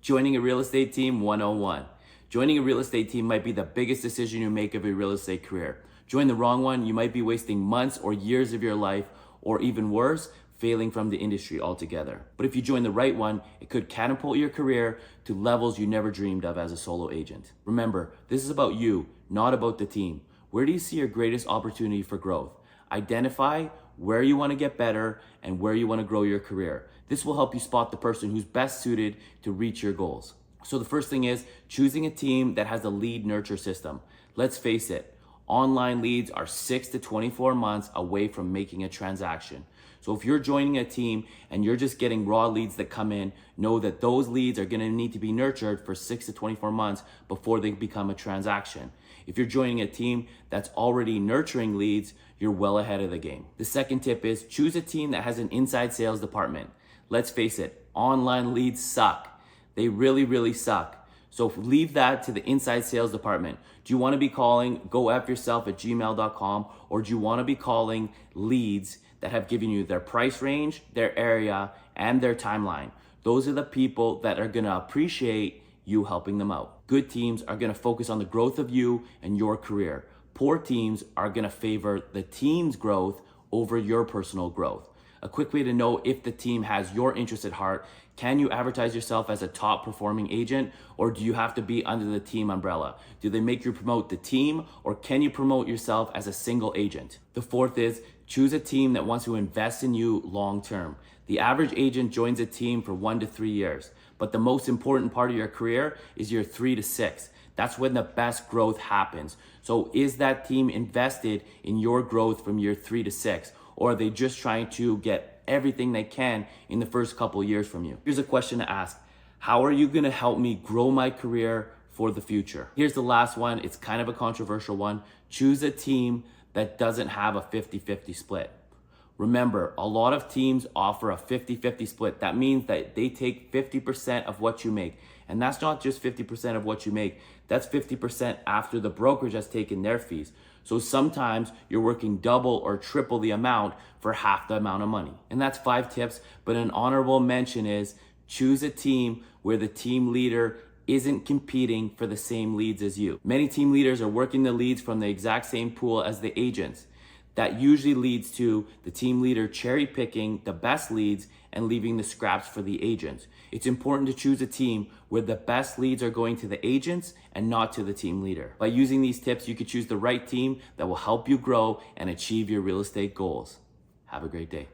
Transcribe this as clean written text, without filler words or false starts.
Joining a real estate team 101. Joining a real estate team might be the biggest decision you make of your real estate career. Join the wrong one, you might be wasting months or years of your life, or even worse, failing from the industry altogether. But if you join the right one, it could catapult your career to levels you never dreamed of as a solo agent. Remember, this is about you, not about the team. Where do you see your greatest opportunity for growth? Identify where you want to get better and where you want to grow your career. This will help you spot the person who's best suited to reach your goals. So the first thing is choosing a team that has a lead nurture system. Let's face it, online leads are 6 to 24 months away from making a transaction. So if you're joining a team and you're just getting raw leads that come in, know that those leads are gonna need to be nurtured for 6 to 24 months before they become a transaction. If you're joining a team that's already nurturing leads, you're well ahead of the game. The second tip is choose a team that has an inside sales department. Let's face it, online leads suck. They really suck. So leave that to the inside sales department. Do you want to be calling goFyourself@gmail.com, or do you want to be calling leads that have given you their price range, their area, and their timeline? Those are the people that are going to appreciate you helping them out. Good teams are going to focus on the growth of you and your career. Poor teams are going to favor the team's growth over your personal growth. A quick way to know if the team has your interest at heart: can you advertise yourself as a top performing agent, or do you have to be under the team umbrella? Do they make you promote the team, or can you promote yourself as a single agent? The fourth is choose a team that wants to invest in you long term. The average agent joins a team for 1 to 3 years, but the most important part of your career is your 3 to 6. That's when the best growth happens. So is that team invested in your growth from year 3 to 6? Or are they just trying to get everything they can in the first couple years from you? Here's a question to ask: how are you gonna help me grow my career for the future? Here's the last one. It's kind of a controversial one. Choose a team that doesn't have a 50-50 split. Remember, a lot of teams offer a 50-50 split. That means that they take 50% of what you make. And that's not just 50% of what you make. That's 50% after the brokerage has taken their fees. So sometimes you're working double or triple the amount for half the amount of money. And that's 5 tips, but an honorable mention is choose a team where the team leader isn't competing for the same leads as you. Many team leaders are working the leads from the exact same pool as the agents. That usually leads to the team leader cherry picking the best leads and leaving the scraps for the agents. It's important to choose a team where the best leads are going to the agents and not to the team leader. By using these tips, you can choose the right team that will help you grow and achieve your real estate goals. Have a great day.